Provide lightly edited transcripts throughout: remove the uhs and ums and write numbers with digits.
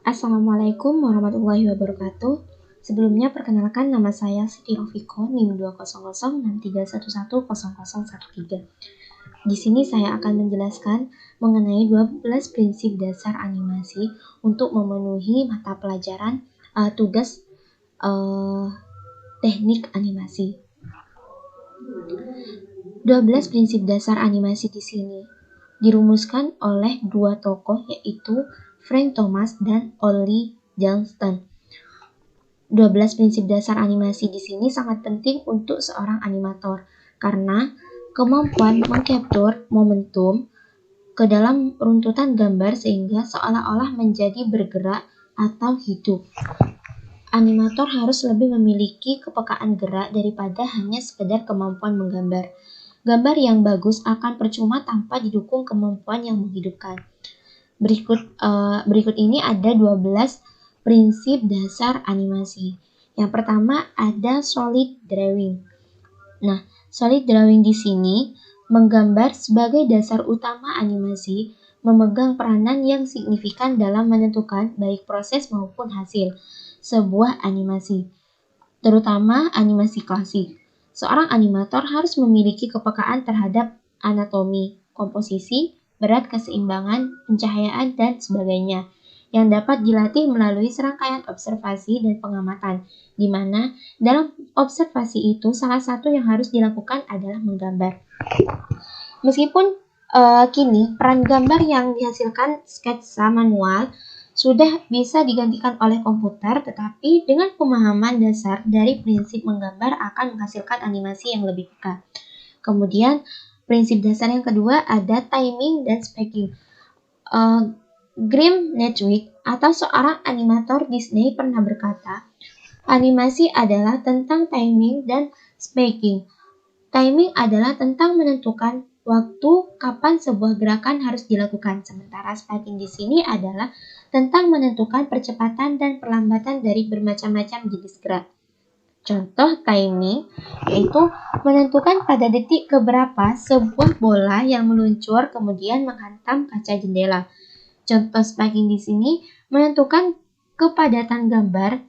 Assalamualaikum warahmatullahi wabarakatuh. Sebelumnya perkenalkan nama saya Siti Rofiko, NIM 20063110013. Di sini saya akan menjelaskan mengenai 12 prinsip dasar animasi untuk memenuhi mata pelajaran tugas teknik animasi. 12 prinsip dasar animasi di sini dirumuskan oleh dua tokoh, yaitu Frank Thomas dan Ollie Johnston. 12 prinsip dasar animasi di sini sangat penting untuk seorang animator karena kemampuan mengcapture momentum ke dalam runtutan gambar sehingga seolah-olah menjadi bergerak atau hidup. Animator harus lebih memiliki kepekaan gerak daripada hanya sekedar kemampuan menggambar. Gambar yang bagus akan percuma tanpa didukung kemampuan yang menghidupkan. Berikut ini ada 12 prinsip dasar animasi. Yang pertama ada solid drawing. Nah, solid drawing di sini menggambar sebagai dasar utama animasi, memegang peranan yang signifikan dalam menentukan baik proses maupun hasil sebuah animasi, terutama animasi klasik. Seorang animator harus memiliki kepekaan terhadap anatomi, komposisi, berat, keseimbangan, pencahayaan, dan sebagainya, yang dapat dilatih melalui serangkaian observasi dan pengamatan, di mana dalam observasi itu salah satu yang harus dilakukan adalah menggambar. Meskipun kini peran gambar yang dihasilkan sketsa manual sudah bisa digantikan oleh komputer, tetapi dengan pemahaman dasar dari prinsip menggambar akan menghasilkan animasi yang lebih peka. Kemudian prinsip dasar yang kedua ada timing dan spacing. Graham Netwick atau seorang animator Disney pernah berkata, animasi adalah tentang timing dan spacing. Timing adalah tentang menentukan waktu kapan sebuah gerakan harus dilakukan, sementara spacing di sini adalah tentang menentukan percepatan dan perlambatan dari bermacam-macam jenis gerak. Contoh timing yaitu menentukan pada detik keberapa sebuah bola yang meluncur kemudian menghantam kaca jendela. Contoh spacing di sini menentukan kepadatan gambar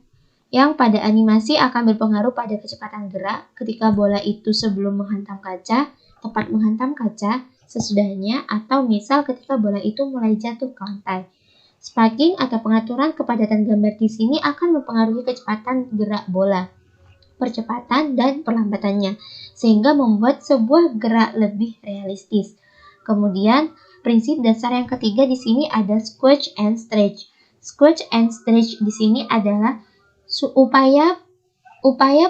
yang pada animasi akan berpengaruh pada kecepatan gerak ketika bola itu sebelum menghantam kaca, tepat menghantam kaca, sesudahnya, atau misal ketika bola itu mulai jatuh ke lantai. Spacing atau pengaturan kepadatan gambar di sini akan mempengaruhi kecepatan gerak bola, percepatan dan perlambatannya, sehingga membuat sebuah gerak lebih realistis. Kemudian, prinsip dasar yang ketiga di sini ada squelch and stretch. Squelch and stretch di sini adalah upaya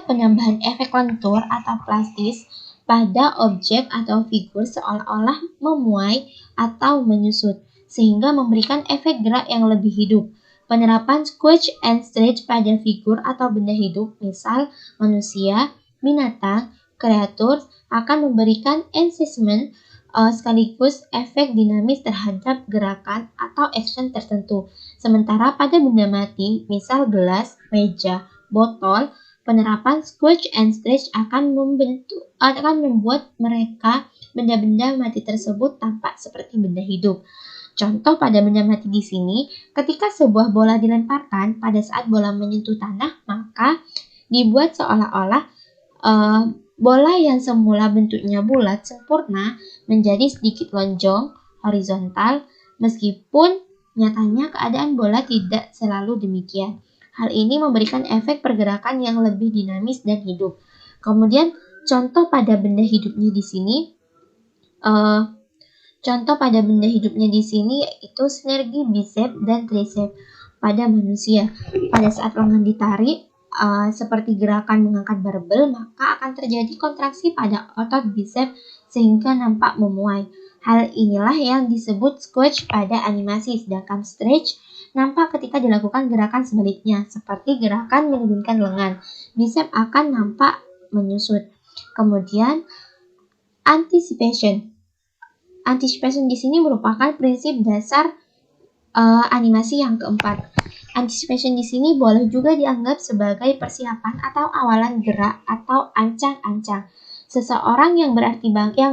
penambahan efek lentur atau plastis pada objek atau figur seolah-olah memuai atau menyusut, sehingga memberikan efek gerak yang lebih hidup. Penerapan squelch and stretch pada figur atau benda hidup, misal manusia, binatang, kreatur, akan memberikan enhancement sekaligus efek dinamis terhadap gerakan atau action tertentu. Sementara pada benda mati, misal gelas, meja, botol, penerapan squelch and stretch akan membuat mereka benda-benda mati tersebut tampak seperti benda hidup. Contoh pada benda mati di sini, ketika sebuah bola dilemparkan, pada saat bola menyentuh tanah, maka dibuat seolah-olah bola yang semula bentuknya bulat sempurna menjadi sedikit lonjong, horizontal, meskipun nyatanya keadaan bola tidak selalu demikian. Hal ini memberikan efek pergerakan yang lebih dinamis dan hidup. Kemudian contoh pada benda hidupnya di sini, yaitu sinergi bicep dan tricep pada manusia. Pada saat lengan ditarik, seperti gerakan mengangkat barbel, maka akan terjadi kontraksi pada otot bicep sehingga nampak memuai. Hal inilah yang disebut squelch pada animasi, sedangkan stretch nampak ketika dilakukan gerakan sebaliknya, seperti gerakan menurunkan lengan. Bicep akan nampak menyusut. Kemudian anticipation. Anticipation di sini merupakan prinsip dasar animasi yang keempat. Anticipation di sini boleh juga dianggap sebagai persiapan atau awalan gerak atau ancang-ancang. Seseorang yang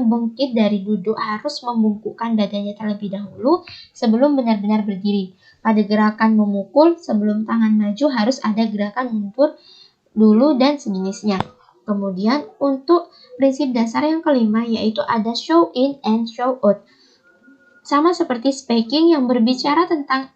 bangkit dari duduk harus membungkukkan dadanya terlebih dahulu sebelum benar-benar berdiri. Pada gerakan memukul, sebelum tangan maju harus ada gerakan mundur dulu dan sejenisnya. Kemudian untuk prinsip dasar yang kelima yaitu ada show in and show out. Sama seperti speaking yang berbicara tentang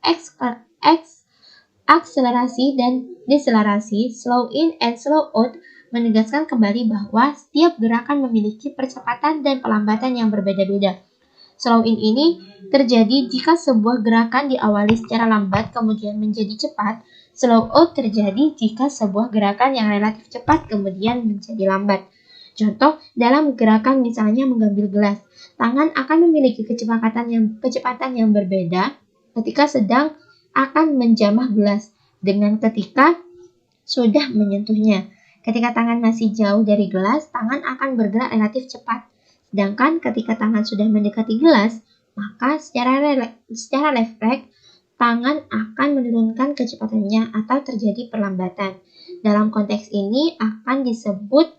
akselerasi dan deselerasi, slow in and slow out menegaskan kembali bahwa setiap gerakan memiliki percepatan dan pelambatan yang berbeda-beda. Slow in ini terjadi jika sebuah gerakan diawali secara lambat kemudian menjadi cepat. Slow out terjadi jika sebuah gerakan yang relatif cepat kemudian menjadi lambat. Contoh, dalam gerakan misalnya mengambil gelas, tangan akan memiliki kecepatan yang berbeda ketika sedang akan menjamah gelas dengan ketika sudah menyentuhnya. Ketika tangan masih jauh dari gelas, tangan akan bergerak relatif cepat. Sedangkan ketika tangan sudah mendekati gelas, maka secara refleks, tangan akan menurunkan kecepatannya atau terjadi perlambatan. Dalam konteks ini akan disebut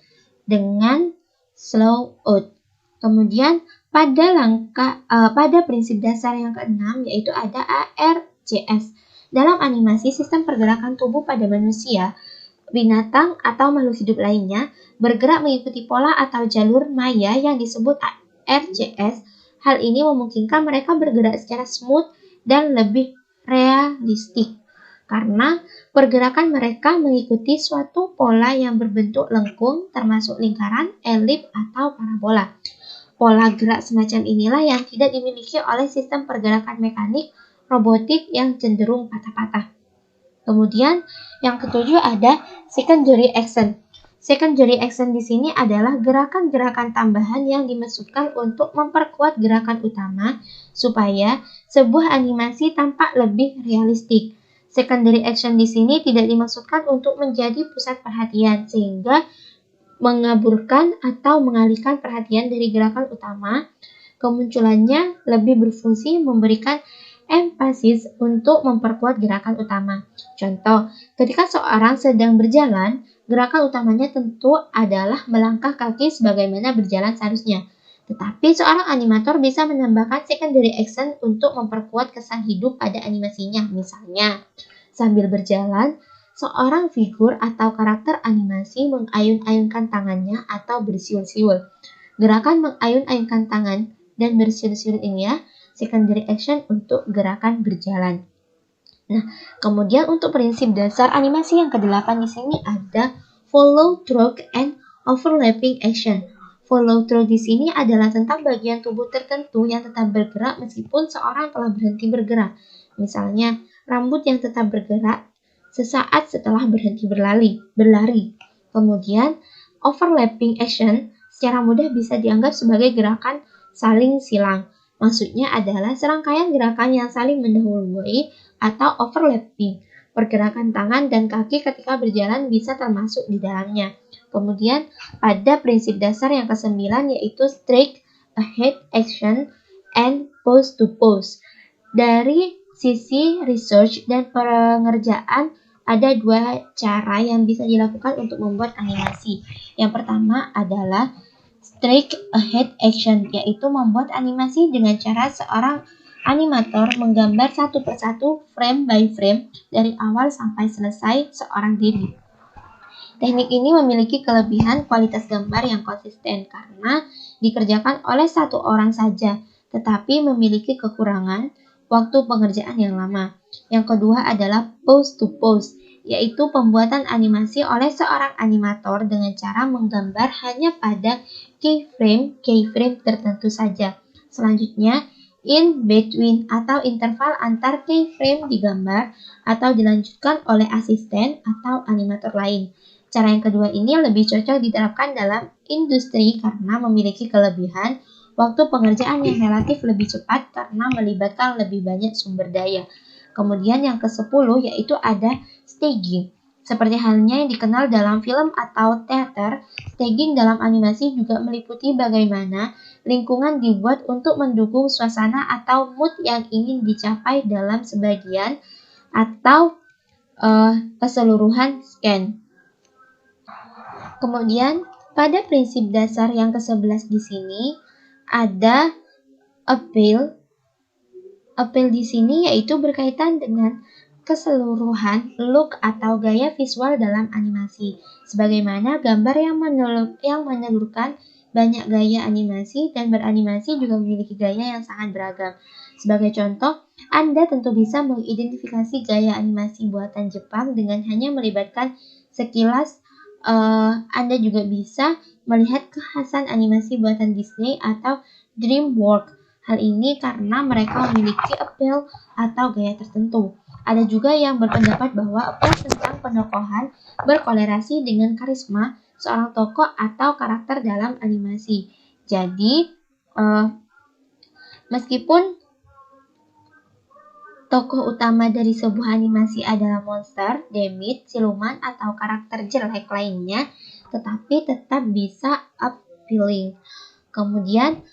dengan slow out. Kemudian pada prinsip dasar yang keenam yaitu ada ARCS. Dalam animasi sistem pergerakan tubuh pada manusia, binatang atau makhluk hidup lainnya bergerak mengikuti pola atau jalur maya yang disebut ARCS. Hal ini memungkinkan mereka bergerak secara smooth dan lebih realistik karena pergerakan mereka mengikuti suatu pola yang berbentuk lengkung termasuk lingkaran, elip, atau parabola. Pola gerak semacam inilah yang tidak dimiliki oleh sistem pergerakan mekanik robotik yang cenderung patah-patah. Kemudian yang ketujuh ada secondary action. Secondary action di sini adalah gerakan-gerakan tambahan yang dimaksudkan untuk memperkuat gerakan utama supaya sebuah animasi tampak lebih realistik. Secondary action di sini tidak dimaksudkan untuk menjadi pusat perhatian sehingga mengaburkan atau mengalihkan perhatian dari gerakan utama. Kemunculannya lebih berfungsi memberikan empasis untuk memperkuat gerakan utama. Contoh, ketika seorang sedang berjalan, gerakan utamanya tentu adalah melangkah kaki sebagaimana berjalan seharusnya. Tetapi seorang animator bisa menambahkan secondary action untuk memperkuat kesan hidup pada animasinya. Misalnya, sambil berjalan, seorang figur atau karakter animasi mengayun-ayunkan tangannya atau bersiul-siul. Gerakan mengayun-ayunkan tangan dan bersiul-siul ini ya, secondary action untuk gerakan berjalan. Nah, kemudian untuk prinsip dasar animasi yang ke-8 di sini ada follow through and overlapping action. Follow through di sini adalah tentang bagian tubuh tertentu yang tetap bergerak meskipun seorang telah berhenti bergerak. Misalnya, rambut yang tetap bergerak sesaat setelah berhenti berlari. Kemudian, overlapping action secara mudah bisa dianggap sebagai gerakan saling silang. Maksudnya adalah serangkaian gerakan yang saling mendahului atau overlapping. Pergerakan tangan dan kaki ketika berjalan bisa termasuk di dalamnya. Kemudian pada prinsip dasar yang ke-9 yaitu straight ahead action and pose to pose. Dari sisi research dan pengerjaan ada dua cara yang bisa dilakukan untuk membuat animasi. Yang pertama adalah straight ahead action, yaitu membuat animasi dengan cara seorang animator menggambar satu persatu frame by frame dari awal sampai selesai seorang diri. Teknik ini memiliki kelebihan kualitas gambar yang konsisten karena dikerjakan oleh satu orang saja, tetapi memiliki kekurangan waktu pengerjaan yang lama. Yang kedua adalah pose to pose, yaitu pembuatan animasi oleh seorang animator dengan cara menggambar hanya pada keyframe tertentu saja. Selanjutnya, in between atau interval antar keyframe digambar atau dilanjutkan oleh asisten atau animator lain. Cara yang kedua ini lebih cocok diterapkan dalam industri karena memiliki kelebihan waktu pengerjaan yang relatif lebih cepat karena melibatkan lebih banyak sumber daya. Kemudian yang ke-10 yaitu ada staging. Seperti halnya yang dikenal dalam film atau teater, staging dalam animasi juga meliputi bagaimana lingkungan dibuat untuk mendukung suasana atau mood yang ingin dicapai dalam sebagian atau keseluruhan scan. Kemudian pada prinsip dasar yang ke-11 di sini ada appeal Appeal di sini yaitu berkaitan dengan keseluruhan look atau gaya visual dalam animasi, sebagaimana gambar yang menelurkan banyak gaya animasi dan beranimasi juga memiliki gaya yang sangat beragam. Sebagai contoh, Anda tentu bisa mengidentifikasi gaya animasi buatan Jepang dengan hanya melibatkan sekilas. Anda juga bisa melihat kekhasan animasi buatan Disney atau DreamWorks. Hal ini karena mereka memiliki appeal atau gaya tertentu. Ada juga yang berpendapat bahwa appeal tentang penokohan berkolerasi dengan karisma seorang tokoh atau karakter dalam animasi. Jadi, meskipun tokoh utama dari sebuah animasi adalah monster, demit, siluman, atau karakter jelek lainnya, tetapi tetap bisa appealing. Kemudian,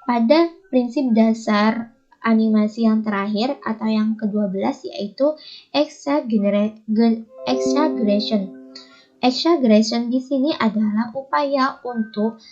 pada prinsip dasar animasi yang terakhir atau yang ke-12 yaitu exaggeration. Exaggeration di sini adalah upaya untuk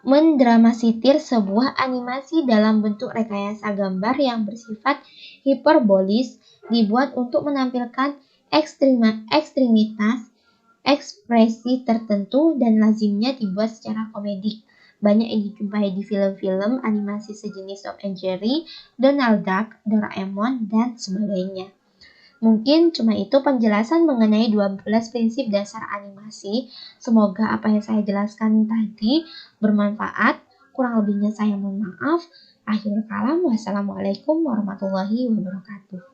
mendramatisir sebuah animasi dalam bentuk rekayasa gambar yang bersifat hiperbolis, dibuat untuk menampilkan ekstremitas, ekspresi tertentu, dan lazimnya dibuat secara komedik. Banyak yang dijumpai di film-film animasi sejenis Tom and Jerry, Donald Duck, Doraemon, dan sebagainya. Mungkin cuma itu penjelasan mengenai 12 prinsip dasar animasi. Semoga apa yang saya jelaskan tadi bermanfaat. Kurang lebihnya saya mohon maaf. Akhirul kalam, wassalamualaikum warahmatullahi wabarakatuh.